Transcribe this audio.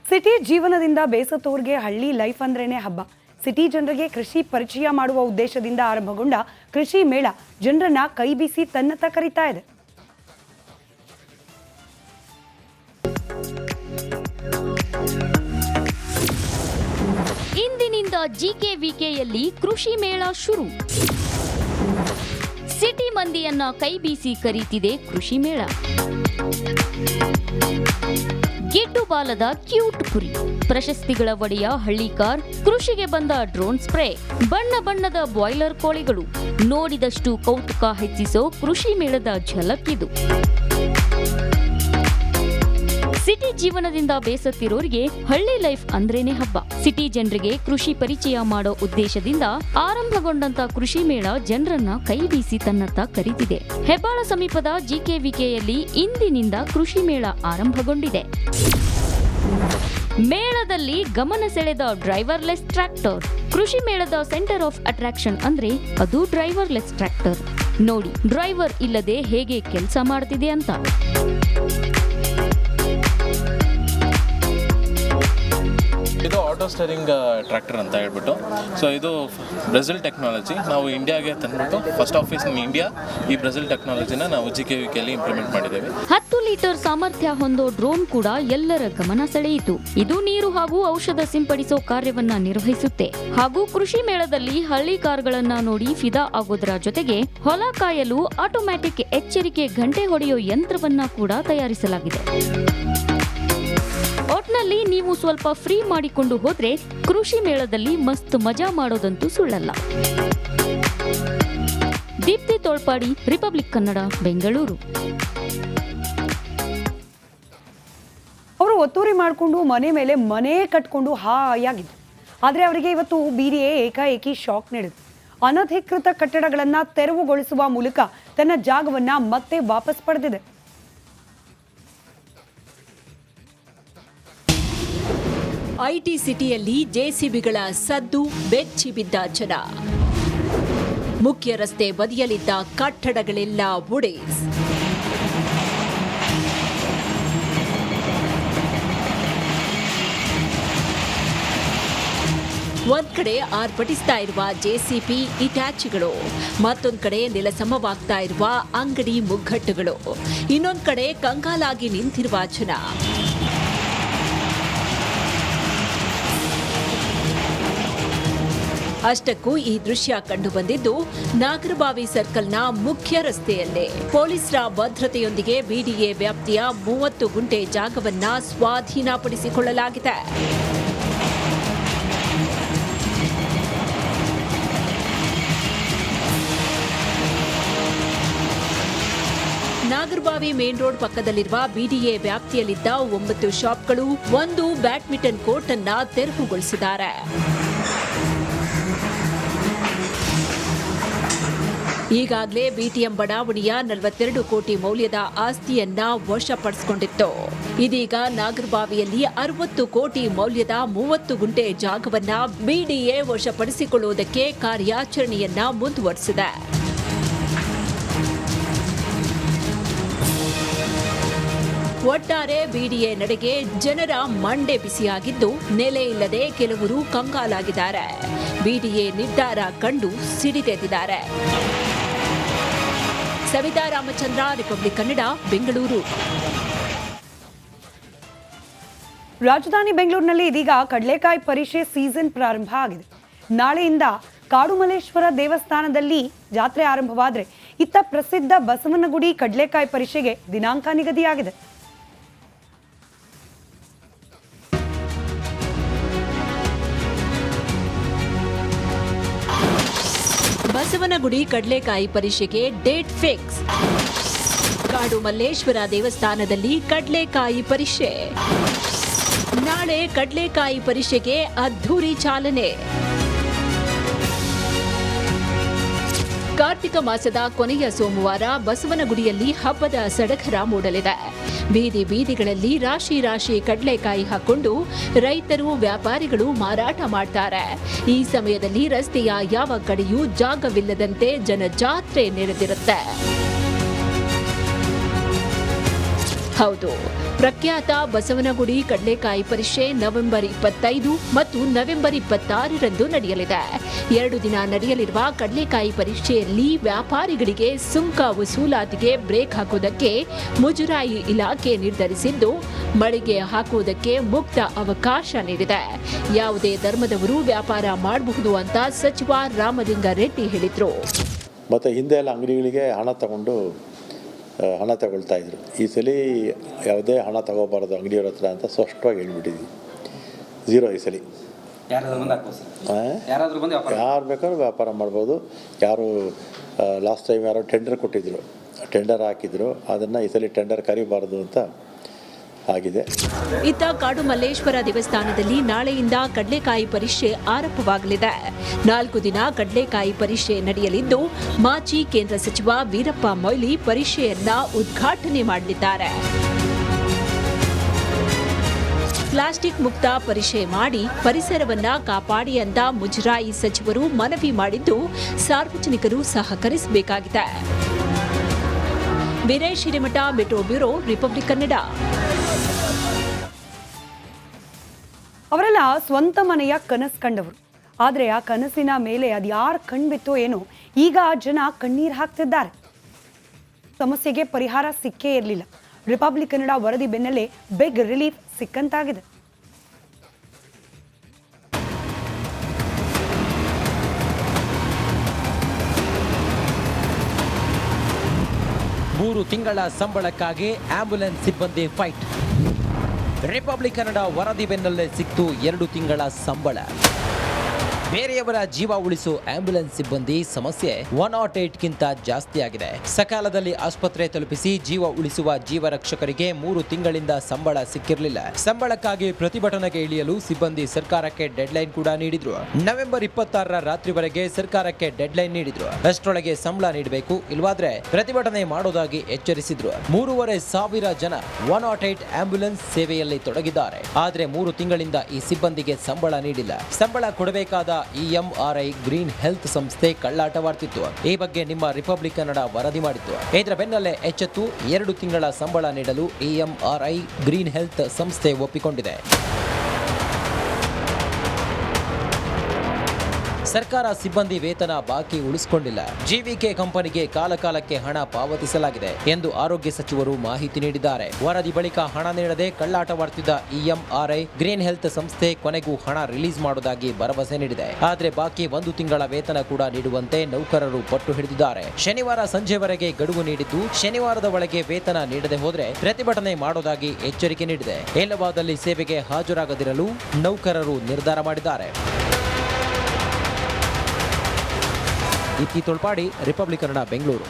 City ಜೀವನದಿಂದ ಬೇಸತ್ತೋರ್ಗೆ ಹಳ್ಳಿ life ಅಂದ್ರೇನೆ ಹಬ್ಬ. ಸಿಟಿ ಜನರಿಗೆ ಕೃಷಿ ಪರಿಚಯ ಮಾಡುವ ಉದ್ದೇಶದಿಂದ ಆರಂಭಗೊಂಡ ಕೃಷಿ ಮೇಳ ಜನರನ್ನ ಕೈ ಬೀಸಿ ತನ್ನತ್ತ ಕರೀತಾ ಇದೆ. ಇಂದಿನಿಂದ ಜಿಕೆವಿಕೆಯಲ್ಲಿ ಕೃಷಿ ಮೇಳ ಶುರು. ಸಿಟಿ ಮಂದಿಯನ್ನ ಕೈ ಬೀಸಿ ಕರೀತಿದೆ ಕೃಷಿ ಮೇಳ. ಗೆಡ್ಡು ಬಾಲದ ಕ್ಯೂಟ್ ಕುರಿ, ಪ್ರಶಸ್ತಿಗಳ ಒಡೆಯ ಹಳ್ಳಿ ಕಾರ್, ಕೃಷಿಗೆ ಬಂದ ಡ್ರೋನ್ ಸ್ಪ್ರೇ, ಬಣ್ಣ ಬಣ್ಣದ ಬಾಯ್ಲರ್ ಕೋಳಿಗಳು, ನೋಡಿದಷ್ಟು ಕೌತುಕ ಹೆಚ್ಚಿಸೋ ಕೃಷಿ ಮೇಳದ ಝಲಕ್ ಇದು. ಸಿಟಿ ಜೀವನದಿಂದ ಬೇಸತ್ತಿರೋರಿಗೆ ಹಳ್ಳಿ ಲೈಫ್ ಅಂದ್ರೇನೆ ಹಬ್ಬ. ಸಿಟಿ ಜನರಿಗೆ ಕೃಷಿ ಪರಿಚಯ ಮಾಡೋ ಉದ್ದೇಶದಿಂದ ಆರಂಭಗೊಂಡಂತ ಕೃಷಿ ಮೇಳ ಜನರನ್ನ ಕೈ ಬೀಸಿ ತನ್ನತ್ತ ಕರೀತಿದೆ. ಹೆಬ್ಬಾಳ ಸಮೀಪದ ಜಿಕೆವಿಕೆಯಲ್ಲಿ ಇಂದಿನಿಂದ ಕೃಷಿ ಮೇಳ ಆರಂಭಗೊಂಡಿದೆ. ಮೇಳದಲ್ಲಿ ಗಮನ ಸೆಳೆದ ಡ್ರೈವರ್ಲೆಸ್ ಟ್ರ್ಯಾಕ್ಟರ್. ಕೃಷಿ ಮೇಳದ ಸೆಂಟರ್ ಆಫ್ ಅಟ್ರಾಕ್ಷನ್ ಅಂದ್ರೆ ಅದು ಡ್ರೈವರ್ಲೆಸ್ ಟ್ರ್ಯಾಕ್ಟರ್. ನೋಡಿ, ಡ್ರೈವರ್ ಇಲ್ಲದೆ ಹೇಗೆ ಕೆಲಸ ಮಾಡ್ತಿದೆ ಅಂತ. ಇದು ಆಟೋ ಸ್ಟೇರಿಂಗ್ ಟ್ರ್ಯಾಕ್ಟರ್ ಅಂತ ಹೇಳ್ಬಿಟ್ಟು, ಸೊ ಇದು ಬ್ರೆಜಿಲ್ ಟೆಕ್ನಾಲಜಿ ನಾವು ಇಂಡಿಯಾಗೆ ತಂದ್ಬಿಟ್ಟು ಫಸ್ಟ್ ಆಫೀಸ್ ಇನ್ ಇಂಡಿಯಾ ಈ ಬ್ರೆಜಿಲ್ ಟೆಕ್ನಾಲಜಿನ ನಾವು ಜಿಕೆವಿಕೆಯಲ್ಲಿ ಇಂಪ್ಲಿಮೆಂಟ್ ಮಾಡಿದ್ದೇವೆ. 10 ಲೀಟರ್ ಸಾಮರ್ಥ್ಯ ಹೊಂದೋ ಡ್ರೋನ್ ಕೂಡ ಎಲ್ಲರ ಗಮನ ಸೆಳೆಯಿತು. ಇದು ನೀರು ಹಾಗೂ ಔಷಧ ಸಿಂಪಡಿಸೋ ಕಾರ್ಯವನ್ನ ನಿರ್ವಹಿಸುತ್ತೆ. ಹಾಗೂ ಕೃಷಿ ಮೇಳದಲ್ಲಿ ಹಳ್ಳಿ ಕಾರ್ಗಳನ್ನ ನೋಡಿ ಫಿದಾ ಆಗೋದರ ಜೊತೆಗೆ ಹೊಲ ಕಾಯಲು ಆಟೋಮ್ಯಾಟಿಕ್ ಎಚ್ಚರಿಕೆ ಗಂಟೆ ಹೊಡೆಯೋ ಯಂತ್ರವನ್ನ ಕೂಡ ತಯಾರಿಸಲಾಗಿದೆ. ಒಟ್ನಲ್ಲಿ ನೀವು ಸ್ವಲ್ಪ ಫ್ರೀ ಮಾಡಿಕೊಂಡು ಹೋದ್ರೆ ಕೃಷಿ ಮೇಳದಲ್ಲಿ ಮಸ್ತ್ ಮಜಾ ಮಾಡೋದಂತೂ ಸುಳ್ಳಲ್ಲ. ದೀಪ್ತಿ ತೋಳ್ಪಾಡಿ, ರಿಪಬ್ಲಿಕ್ ಕನ್ನಡ, ಬೆಂಗಳೂರು. ಅವರು ಒತ್ತುವರಿ ಮಾಡಿಕೊಂಡು ಮನೆ ಮೇಲೆ ಮನೆ ಕಟ್ಕೊಂಡು ಹಾಯಾಗಿದ್ರು. ಆದರೆ ಅವರಿಗೆ ಇವತ್ತು ಬಿಡಿಎ ಏಕಾಏಕಿ ಶಾಕ್ ನೀಡಿದೆ. ಅನಧಿಕೃತ ಕಟ್ಟಡಗಳನ್ನು ತೆರವುಗೊಳಿಸುವ ಮೂಲಕ ತನ್ನ ಜಾಗವನ್ನ ಮತ್ತೆ ವಾಪಸ್ ಪಡೆದಿದೆ. ಐಟಿ ಸಿಟಿಯಲ್ಲಿ ಜೆಸಿಬಿಗಳ ಸದ್ದು, ಬೆಚ್ಚಿ ಬಿದ್ದ ಜನ. ಮುಖ್ಯ ರಸ್ತೆ ಬದಿಯಲ್ಲಿದ್ದ ಕಟ್ಟಡಗಳೆಲ್ಲ ಬುಡೇಸ್. ಒಂದ್ ಕಡೆ ಆರ್ಭಟಿಸ್ತಾ ಇರುವ ಜೆಸಿಬಿ ಇಟ್ಯಾಚಿಗಳು, ಮತ್ತೊಂದ್ ಕಡೆ ನೆಲಸಮವಾಗ್ತಾ ಇರುವ ಅಂಗಡಿ ಮುಗ್ಗಟ್ಟುಗಳು, ಇನ್ನೊಂದ್ ಕಡೆ ಕಂಗಾಲಾಗಿ ನಿಂತಿರುವ ಜನ. ಅಷ್ಟಕ್ಕೂ ಈ ದೃಶ್ಯ ಕಂಡು ಬಂದಿದ್ದು ನಾಗರಬಾವಿ ಸರ್ಕಲ್ನ ಮುಖ್ಯ ರಸ್ತೆಯಲ್ಲೇ. ಪೊಲೀಸರ ಭದ್ರತೆಯೊಂದಿಗೆ ಬಿಡಿಎ ವ್ಯಾಪ್ತಿಯ 30 ಗುಂಟೆ ಜಾಗವನ್ನ ಸ್ವಾಧೀನಪಡಿಸಿಕೊಳ್ಳಲಾಗಿದೆ. ನಾಗರಬಾವಿ ಮೇನ್ ರೋಡ್ ಪಕ್ಕದಲ್ಲಿರುವ ಬಿಡಿಎ ವ್ಯಾಪ್ತಿಯಲ್ಲಿದ್ದ 9 ಶಾಪ್ಗಳು, 1 ಬ್ಯಾಡ್ಮಿಂಟನ್ ಕೋರ್ಟ್ ಅನ್ನ ತೆರವುಗೊಳಿಸಿದ್ದಾರೆ. ಈಗಾಗಲೇ ಬಿಟಿಎಂ ಬಡಾವಣೆಯ 42 ಕೋಟಿ ಮೌಲ್ಯದ ಆಸ್ತಿಯನ್ನ ವಶಪಡಿಸಿಕೊಂಡಿತ್ತು. ಇದೀಗ ನಾಗರಬಾವಿಯಲ್ಲಿ 60 ಕೋಟಿ ಮೌಲ್ಯದ 30 ಗುಂಟೆ ಜಾಗವನ್ನ ಬಿಡಿಎ ವಶಪಡಿಸಿಕೊಳ್ಳುವುದಕ್ಕೆ ಕಾರ್ಯಾಚರಣೆಯನ್ನ ಮುಂದುವರೆಸಿದೆ. ಒಟ್ಟಾರೆ ಬಿಡಿಎ ನಡೆಗೆ ಜನರ ಮಂಡೆ ಬಿಸಿಯಾಗಿದ್ದು, ನೆಲೆ ಇಲ್ಲದೆ ಕೆಲವರು ಕಂಗಾಲಾಗಿದ್ದಾರೆ. ಬಿಡಿಎ ನಿರ್ಧಾರ ಕಂಡು ಸಿಡಿದೆದ್ದಿದ್ದಾರೆ. ಸವಿತಾ ರಾಮಚಂದ್ರ, ರಿಪಬ್ಲಿಕ್ ಕನ್ನಡ, ಬೆಂಗಳೂರು. ರಾಜಧಾನಿ ಬೆಂಗಳೂರಿನಲ್ಲಿ ಇದೀಗ ಕಡಲೆಕಾಯಿ ಪರಿಷೆ ಸೀಸನ್ ಪ್ರಾರಂಭ ಆಗಿದೆ. ನಾಳೆಯಿಂದ ಕಾಡುಮಲ್ಲೇಶ್ವರ ದೇವಸ್ಥಾನದಲ್ಲಿ ಜಾತ್ರೆ ಆರಂಭವಾದರೆ ಇತ್ತ ಪ್ರಸಿದ್ಧ ಬಸವನಗುಡಿ ಕಡಲೆಕಾಯಿ ಪರಿಷೆಗೆ ದಿನಾಂಕ ನಿಗದಿಯಾಗಿದೆ. ಬಸವನಗುಡಿ ಕಡಲೆಕಾಯಿ ಪರಿಷೆಗೆ ಡೇಟ್ ಫಿಕ್ಸ್. ಕಾಡುಮಲ್ಲೇಶ್ವರ ದೇವಸ್ಥಾನದಲ್ಲಿ ಕಡಲೆಕಾಯಿ ಪರಿಷೆ. ನಾಳೆ ಕಡಲೆಕಾಯಿ ಪರಿಷೆಗೆ ಅದ್ಧೂರಿ ಚಾಲನೆ. ಕಾರ್ತಿಕ ಮಾಸದ ಕೊನೆಯ ಸೋಮವಾರ ಬಸವನಗುಡಿಯಲ್ಲಿ ಹಬ್ಬದ ಸಡಗರ ಮೂಡಲಿದೆ. ಬೀದಿ ಬೀದಿಗಳಲ್ಲಿ ರಾಶಿ ರಾಶಿ ಕಡಲೆಕಾಯಿ ಹಾಕೊಂಡು ರೈತರು, ವ್ಯಾಪಾರಿಗಳು ಮಾರಾಟ ಮಾಡ್ತಾರೆ. ಈ ಸಮಯದಲ್ಲಿ ರಸ್ತೆಯ ಯಾವ ಕಡೆಯೂ ಜಾಗವಿಲ್ಲದಂತೆ ಜನಜಾತ್ರೆ ನಡೆದಿರುತ್ತೆ. ಹೌದು, ಪ್ರಖ್ಯಾತ ಬಸವನಗುಡಿ ಕಡಲೆಕಾಯಿ ಪರಿಷೆ ನವೆಂಬರ್ 25 ಮತ್ತು ನವೆಂಬರ್ 26ರಂದು ನಡೆಯಲಿದೆ. 2 ದಿನ ನಡೆಯಲಿರುವ ಕಡಲೆಕಾಯಿ ಪರಿಷೆಯಲ್ಲಿ ವ್ಯಾಪಾರಿಗಳಿಗೆ ಸುಂಕ ವಸೂಲಾತಿಗೆ ಬ್ರೇಕ್ ಹಾಕುವುದಕ್ಕೆ ಮುಜರಾಯಿ ಇಲಾಖೆ ನಿರ್ಧರಿಸಿದ್ದು, ಮಳಿಗೆ ಹಾಕುವುದಕ್ಕೆ ಮುಕ್ತ ಅವಕಾಶ ನೀಡಿದೆ. ಯಾವುದೇ ಧರ್ಮದವರು ವ್ಯಾಪಾರ ಮಾಡಬಹುದು ಅಂತ ಸಚಿವ ರಾಮಲಿಂಗಾರೆಡ್ಡಿ ಹೇಳಿದರು. ಮತ್ತು ಹಿಂದೆ ಎಲ್ಲ ಅಂಗಡಿಗಳಿಗೆ ಹಣ ತಗೊಳ್ತಾ ಇದ್ರು. ಈ ಸಲ ಯಾವುದೇ ಹಣ ತಗೋಬಾರ್ದು ಅಂಗಡಿಯವ್ರ ಹತ್ರ ಅಂತ ಸ್ಪಷ್ಟವಾಗಿ ಹೇಳ್ಬಿಟ್ಟಿದ್ವಿ. 0 ಈ ಸಲ. ಯಾರು ಬೇಕಾದ್ರೂ ವ್ಯಾಪಾರ ಮಾಡ್ಬೋದು. ಯಾರು ಲಾಸ್ಟ್ ಟೈಮ್ ಯಾರೋ ಟೆಂಡರ್ ಹಾಕಿದ್ರು, ಅದನ್ನು ಈ ಸಲ ಟೆಂಡರ್ ಕರಿಬಾರ್ದು ಅಂತ ಆಗಿದೆ. ಇತ್ತ ಕಾಡು ಮಲ್ಲೇಶ್ವರ ದೇವಸ್ಥಾನದಲ್ಲಿ ನಾಳೆಯಿಂದ ಕಡಲೆಕಾಯಿ ಪರಿಷೆ ಆರಂಭವಾಗಲಿದೆ. 4 ದಿನ ಕಡಲೆಕಾಯಿ ಪರಿಷೆ ನಡೆಯಲಿದ್ದು, ಮಾಜಿ ಕೇಂದ್ರ ಸಚಿವ ವೀರಪ್ಪ ಮೊಯ್ಲಿ ಪರಿಷೆಯನ್ನ ಉದ್ಘಾಟನೆ ಮಾಡಲಿದ್ದಾರೆ. ಪ್ಲಾಸ್ಟಿಕ್ ಮುಕ್ತ ಪರಿಷೆ ಮಾಡಿ ಪರಿಸರವನ್ನ ಕಾಪಾಡಿ ಅಂತ ಮುಜರಾಯಿ ಸಚಿವರು ಮನವಿ ಮಾಡಿದ್ದು, ಸಾರ್ವಜನಿಕರು ಸಹಕರಿಸಬೇಕಾಗಿದೆ. Veeresh Hiremath, metro bureau, Republic Kannada. ಅವರೆಲ್ಲ ಸ್ವಂತ ಮನೆಯ ಕನಸು ಕಂಡವರು. ಆದರೆ ಆ ಕನಸಿನ ಮೇಲೆ ಅದು ಯಾರು ಕಣ್ಬಿತ್ತೋ ಏನೋ ಈಗ ಜನ ಕಣ್ಣೀರು ಹಾಕ್ತಿದ್ದಾರೆ. ಸಮಸ್ಯೆಗೆ ಪರಿಹಾರ ಸಿಕ್ಕೇ ಇರಲಿಲ್ಲ. ರಿಪಬ್ಲಿಕ್ ಕನ್ನಡ ವರದಿ ಬೆನ್ನಲ್ಲೇ ಬಿಗ್ ರಿಲೀಫ್ ಸಿಕ್ಕಂತಾಗಿದೆ. ಮೂರು ತಿಂಗಳ ಸಂಬಳಕ್ಕಾಗಿ ಆಂಬ್ಯುಲೆನ್ಸ್ ಸಿಬ್ಬಂದಿ ಫೈಟ್. ರಿಪಬ್ಲಿಕ್ ಕನ್ನಡ ವರದಿ ಬೆನ್ನಲ್ಲೇ ಸಿಕ್ತು 2 ತಿಂಗಳ ಸಂಬಳ. ಬೇರೆಯವರ ಜೀವ ಉಳಿಸೋ ಆಂಬ್ಯುಲೆನ್ಸ್ ಸಿಬ್ಬಂದಿ ಸಮಸ್ಯೆ 108ಗಿಂತ ಜಾಸ್ತಿ ಆಗಿದೆ. ಸಕಾಲದಲ್ಲಿ ಆಸ್ಪತ್ರೆ ತಲುಪಿಸಿ ಜೀವ ಉಳಿಸುವ ಜೀವರಕ್ಷಕರಿಗೆ 3 ತಿಂಗಳಿಂದ ಸಂಬಳ ಸಿಕ್ಕಿರಲಿಲ್ಲ. ಸಂಬಳಕ್ಕಾಗಿ ಪ್ರತಿಭಟನೆಗೆ ಇಳಿಯಲು ಸಿಬ್ಬಂದಿ ಸರ್ಕಾರಕ್ಕೆ ಡೆಡ್ಲೈನ್ ಕೂಡ ನೀಡಿದ್ರು. ನವೆಂಬರ್ 26ರ ರಾತ್ರಿವರೆಗೆ ಸರ್ಕಾರಕ್ಕೆ ಡೆಡ್ಲೈನ್ ನೀಡಿದ್ರು. ಅಷ್ಟರೊಳಗೆ ಸಂಬಳ ನೀಡಬೇಕು, ಇಲ್ವಾದ್ರೆ ಪ್ರತಿಭಟನೆ ಮಾಡೋದಾಗಿ ಎಚ್ಚರಿಸಿದ್ರು. 3,500 ಜನ 108 ಆಂಬ್ಯುಲೆನ್ಸ್ ಸೇವೆಯಲ್ಲಿ ತೊಡಗಿದ್ದಾರೆ. ಆದ್ರೆ 3 ತಿಂಗಳಿಂದ ಈ ಸಿಬ್ಬಂದಿಗೆ ಸಂಬಳ ನೀಡಿಲ್ಲ. ಸಂಬಳ ಕೊಡಬೇಕಾದ EMRI ಗ್ರೀನ್ ಹೆಲ್ತ್ ಸಂಸ್ಥೆ ಕಳ್ಳಾಟವಾಡ್ತಿತ್ತು. ಈ ಬಗ್ಗೆ ನಿಮ್ಮ ರಿಪಬ್ಲಿಕ್ ಕನ್ನಡ ವರದಿ ಮಾಡಿತ್ತು. ಇದರ ಬೆನ್ನಲ್ಲೇ ಎಚ್ಚೆತ್ತು 2 ತಿಂಗಳ ಸಂಬಳ ನೀಡಲು EMRI ಗ್ರೀನ್ ಹೆಲ್ತ್ ಸಂಸ್ಥೆ ಒಪ್ಪಿಕೊಂಡಿದೆ. ಸರ್ಕಾರ ಸಿಬ್ಬಂದಿ ವೇತನ ಬಾಕಿ ಉಳಿಸಿಕೊಂಡಿಲ್ಲ. GVK ಕಂಪನಿಗೆ ಕಾಲಕಾಲಕ್ಕೆ ಹಣ ಪಾವತಿಸಲಾಗಿದೆ ಎಂದು ಆರೋಗ್ಯ ಸಚಿವರು ಮಾಹಿತಿ ನೀಡಿದ್ದಾರೆ. ವರದಿ ಬಳಿಕ ಹಣ ನೀಡದೆ ಕಳ್ಳಾಟವಾಡ್ತಿದ್ದ EMRI ಗ್ರೀನ್ ಹೆಲ್ತ್ ಸಂಸ್ಥೆ ಕೊನೆಗೂ ಹಣ ರಿಲೀಸ್ ಮಾಡುವುದಾಗಿ ಭರವಸೆ ನೀಡಿದೆ. ಆದರೆ ಬಾಕಿ 1 ತಿಂಗಳ ವೇತನ ಕೂಡ ನೀಡುವಂತೆ ನೌಕರರು ಪಟ್ಟು ಹಿಡಿದಿದ್ದಾರೆ. ಶನಿವಾರ ಸಂಜೆವರೆಗೆ ಗಡುವು ನೀಡಿದ್ದು, ಶನಿವಾರದ ಒಳಗೆ ವೇತನ ನೀಡದೆ ಹೋದರೆ ಪ್ರತಿಭಟನೆ ಮಾಡುವುದಾಗಿ ಎಚ್ಚರಿಕೆ ನೀಡಿದೆ. ಇಲ್ಲವಾದಲ್ಲಿ ಸೇವೆಗೆ ಹಾಜರಾಗದಿರಲು ನೌಕರರು ನಿರ್ಧಾರ ಮಾಡಿದ್ದಾರೆ. ಇತಿ ತೊಳ್ಪಾಡಿ, ರಿಪಬ್ಲಿಕ್ ಕನ್ನಡ, ಬೆಂಗಳೂರು.